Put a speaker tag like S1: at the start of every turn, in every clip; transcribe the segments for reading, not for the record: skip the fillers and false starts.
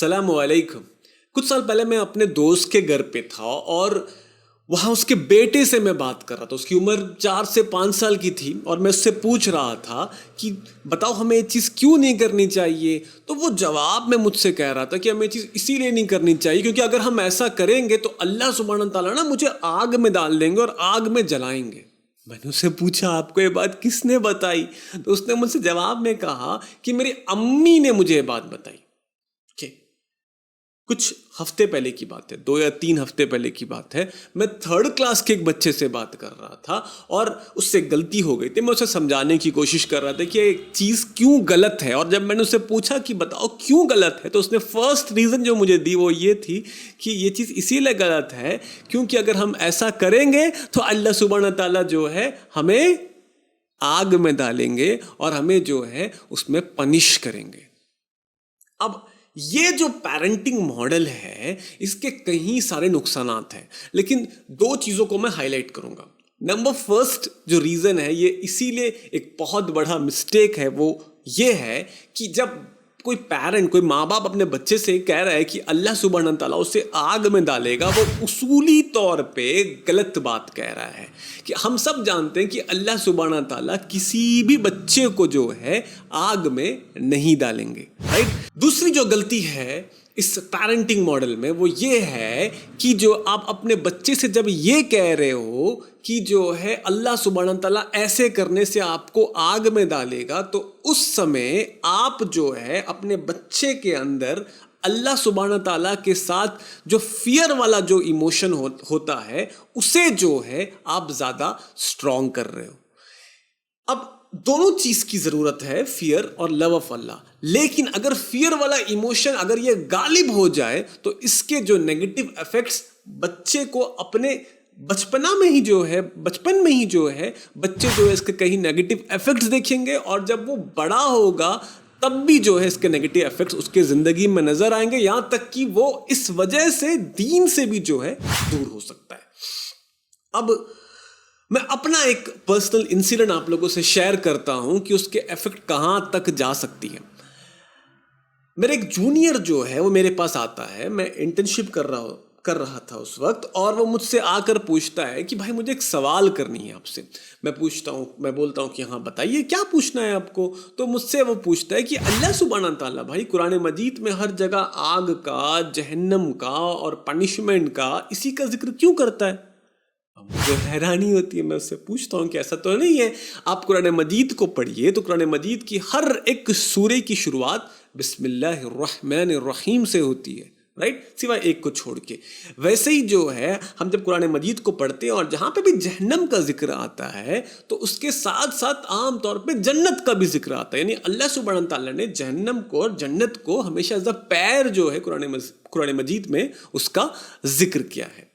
S1: السلام علیکم. کچھ سال پہلے میں اپنے دوست کے گھر پہ تھا اور وہاں اس کے بیٹے سے میں بات کر رہا تھا. اس کی عمر 4 سے 5 سال کی تھی اور میں اس سے پوچھ رہا تھا کہ بتاؤ ہمیں یہ چیز کیوں نہیں کرنی چاہیے. تو وہ جواب میں مجھ سے کہہ رہا تھا کہ ہمیں یہ چیز اسی لیے نہیں کرنی چاہیے کیونکہ اگر ہم ایسا کریں گے تو اللہ سبحانہ تعالیٰ نا مجھے آگ میں ڈال دیں گے اور آگ میں جلائیں گے. میں نے اس سے پوچھا آپ کو یہ بات کس نے بتائی؟ تو اس نے مجھ سے جواب میں کہا کہ میری امی نے مجھے یہ بات بتائی. کچھ ہفتے پہلے کی بات ہے، 2 یا 3 ہفتے پہلے کی بات ہے. میں 3rd کلاس کے ایک بچے سے بات کر رہا تھا اور اس سے غلطی ہو گئی تھی. میں اسے سمجھانے کی کوشش کر رہا تھا کہ ایک چیز کیوں غلط ہے، اور جب میں نے اسے پوچھا کہ بتاؤ کیوں غلط ہے تو اس نے فرسٹ ریزن جو مجھے دی وہ یہ تھی کہ یہ چیز اسی لیے غلط ہے کیونکہ اگر ہم ایسا کریں گے تو اللہ سبحانہ تعالیٰ جو ہے ہمیں آگ میں ڈالیں گے اور ہمیں جو ہے اس میں پنش کریں گے. اب یہ جو پیرنٹنگ ماڈل ہے اس کے کئی سارے نقصانات ہیں، لیکن 2 چیزوں کو میں ہائی لائٹ کروں گا. نمبر فرسٹ جو ریزن ہے، یہ اسی لیے ایک بہت بڑا مسٹیک ہے، وہ یہ ہے کہ جب کوئی پیرنٹ، کوئی ماں باپ اپنے بچے سے کہہ رہا ہے کہ اللہ سبحانہ تعالیٰ اسے آگ میں ڈالے گا، وہ اصولی طور پہ غلط بات کہہ رہا ہے. کہ ہم سب جانتے ہیں کہ اللہ سبحانہ تعالیٰ کسی بھی بچے کو جو ہے آگ میں نہیں ڈالیں گے، رائٹ. دوسری جو غلطی ہے اس پیرنٹنگ ماڈل میں وہ یہ ہے کہ جو آپ اپنے بچے سے جب یہ کہہ رہے ہو کہ جو ہے اللہ سبحانہ تعالیٰ ایسے کرنے سے آپ کو آگ میں ڈالے گا، تو اس سمے آپ جو ہے اپنے بچے کے اندر اللہ سبحانہ تعالیٰ کے ساتھ جو فیئر والا جو ایموشن ہوتا ہے اسے جو ہے آپ زیادہ اسٹرانگ کر رہے ہو. اب دونوں چیز کی ضرورت ہے، فیئر اور لو آف اللہ. لیکن اگر فیئر والا ایموشن اگر یہ غالب ہو جائے تو اس کے جو نیگیٹو ایفیکٹس بچے کو اپنے بچپن میں ہی جو ہے بچے جو ہے اس کے کہیں نیگیٹو ایفیکٹس دیکھیں گے، اور جب وہ بڑا ہوگا تب بھی جو ہے اس کے نیگیٹو ایفیکٹس اس کے زندگی میں نظر آئیں گے، یہاں تک کہ وہ اس وجہ سے دین سے بھی جو ہے دور ہو سکتا ہے. اب میں اپنا ایک پرسنل انسیڈنٹ آپ لوگوں سے شیئر کرتا ہوں کہ اس کے ایفیکٹ کہاں تک جا سکتی ہے. میرے ایک جونیئر جو ہے وہ میرے پاس آتا ہے، میں انٹرنشپ کر رہا تھا اس وقت، اور وہ مجھ سے آ کر پوچھتا ہے کہ بھائی مجھے ایک سوال کرنی ہے آپ سے. میں بولتا ہوں کہ ہاں بتائیے کیا پوچھنا ہے آپ کو. تو مجھ سے وہ پوچھتا ہے کہ اللہ سبحانہ تعالیٰ بھائی قرآن مجید میں ہر جگہ آگ کا، جہنم کا اور پنشمنٹ کا اسی کا ذکر کیوں کرتا ہے؟ مجھے حیرانی ہوتی ہے. میں اس سے پوچھتا ہوں کہ ایسا تو نہیں ہے، آپ قرآن مجید کو پڑھیے تو قرآن مجید کی ہر ایک سورے کی شروعات بسم اللہ الرحمن الرحیم سے ہوتی ہے، رائٹ، سوائے ایک کو چھوڑ کے. ویسے ہی جو ہے ہم جب قرآن مجید کو پڑھتے ہیں اور جہاں پہ بھی جہنم کا ذکر آتا ہے تو اس کے ساتھ ساتھ عام طور پہ جنت کا بھی ذکر آتا ہے. یعنی اللہ سبحانہ تعالیٰ نے جہنم کو اور جنت کو ہمیشہ ایز اے پیر جو ہے قرآن مجید میں اس کا ذکر کیا ہے.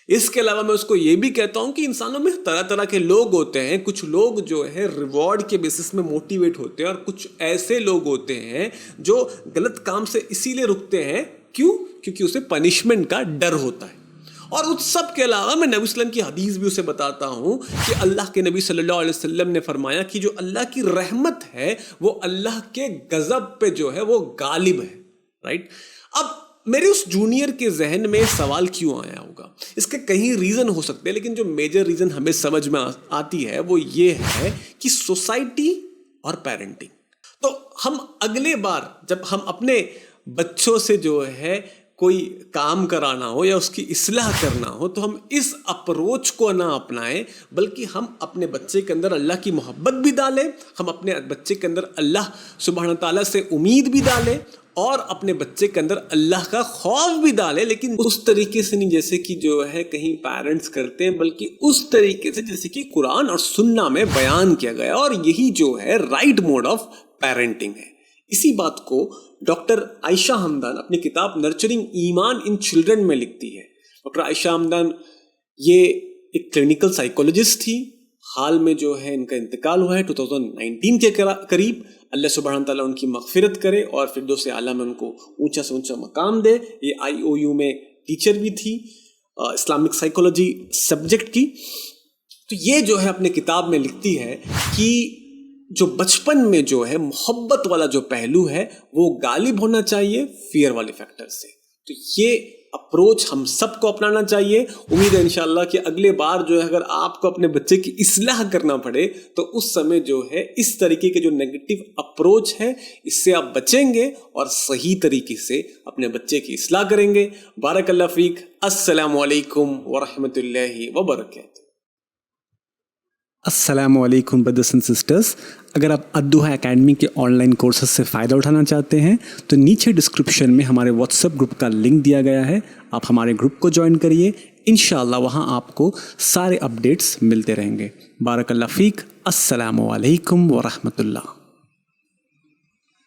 S1: اس کے علاوہ میں اس کو یہ بھی کہتا ہوں کہ انسانوں میں طرح طرح کے لوگ ہوتے ہیں. کچھ لوگ جو ہے ریوارڈ کے بیسس میں موٹیویٹ ہوتے ہیں، اور کچھ ایسے لوگ ہوتے ہیں جو غلط کام سے اسی لیے رکتے ہیں، کیونکہ اسے پنشمنٹ کا ڈر ہوتا ہے. اور اس سب کے علاوہ میں نبی وسلم کی حدیث بھی اسے بتاتا ہوں کہ اللہ کے نبی صلی اللہ علیہ وسلم نے فرمایا کہ جو اللہ کی رحمت ہے وہ اللہ کے غضب پہ جو ہے وہ غالب ہے، رائٹ. اب میرے اس جونیئر کے ذہن میں سوال کیوں آیا ہوگا؟ اس کے کئی ریزن ہو سکتے ہیں، لیکن جو میجر ریزن ہمیں سمجھ میں آتی ہے وہ یہ ہے کہ سوسائٹی اور پیرنٹنگ. تو ہم اگلے بار جب ہم اپنے بچوں سے جو ہے کوئی کام کرانا ہو یا اس کی اصلاح کرنا ہو تو ہم اس اپروچ کو نہ اپنائیں، بلکہ ہم اپنے بچے کے اندر اللہ کی محبت بھی ڈالیں، ہم اپنے بچے کے اندر اللہ سبحانہ تعالیٰ سے امید بھی ڈالیں، اور اپنے بچے کے اندر اللہ کا خوف بھی ڈالے. لیکن اس طریقے سے نہیں جیسے کہ جو ہے کہیں پیرنٹس کرتے ہیں، بلکہ اس طریقے سے جیسے کہ قرآن اور سنہ میں بیان کیا گیا، اور یہی جو ہے رائٹ موڈ آف پیرنٹنگ ہے. اسی بات کو ڈاکٹر عائشہ ہمدان اپنی کتاب نرچرنگ ایمان ان چلڈرن میں لکھتی ہے. ڈاکٹر عائشہ ہمدان یہ ایک کلینکل سائیکولوجسٹ تھی. حال میں جو ہے ان کا انتقال ہوا ہے 2019 کے قریب. اللہ سبحانہ تعالیٰ ان کی مغفرت کرے اور فردوس اعلیٰ میں ان کو اونچا سے اونچا مقام دے. یہ IOU میں ٹیچر بھی تھی اسلامک سائیکولوجی سبجیکٹ کی. تو یہ جو ہے اپنے کتاب میں لکھتی ہے کہ جو بچپن میں جو ہے محبت والا جو پہلو ہے وہ غالب ہونا چاہیے فیئر والے فیکٹر سے. تو یہ اپروچ ہم سب کو اپنانا چاہیے. امید ہے انشاءاللہ کہ اگلے بار جو ہے اگر آپ کو اپنے بچے کی اصلاح کرنا پڑے تو اس سمے جو ہے اس طریقے کے جو نیگیٹو اپروچ ہے اس سے آپ بچیں گے اور صحیح طریقے سے اپنے بچے کی اصلاح کریں گے. بارک اللہ فیک. السلام علیکم ورحمۃ اللہ وبرکاتہ.
S2: السلام علیکم بردرس اینڈ سسٹرز. اگر آپ الدحا اکیڈمی کے آن لائن کورسز سے فائدہ اٹھانا چاہتے ہیں تو نیچے ڈسکرپشن میں ہمارے واٹس ایپ گروپ کا لنک دیا گیا ہے. آپ ہمارے گروپ کو جوائن کریے. انشاءاللہ وہاں آپ کو سارے اپڈیٹس ملتے رہیں گے. بارک اللہ فیک. السلام علیکم ورحمۃ اللہ.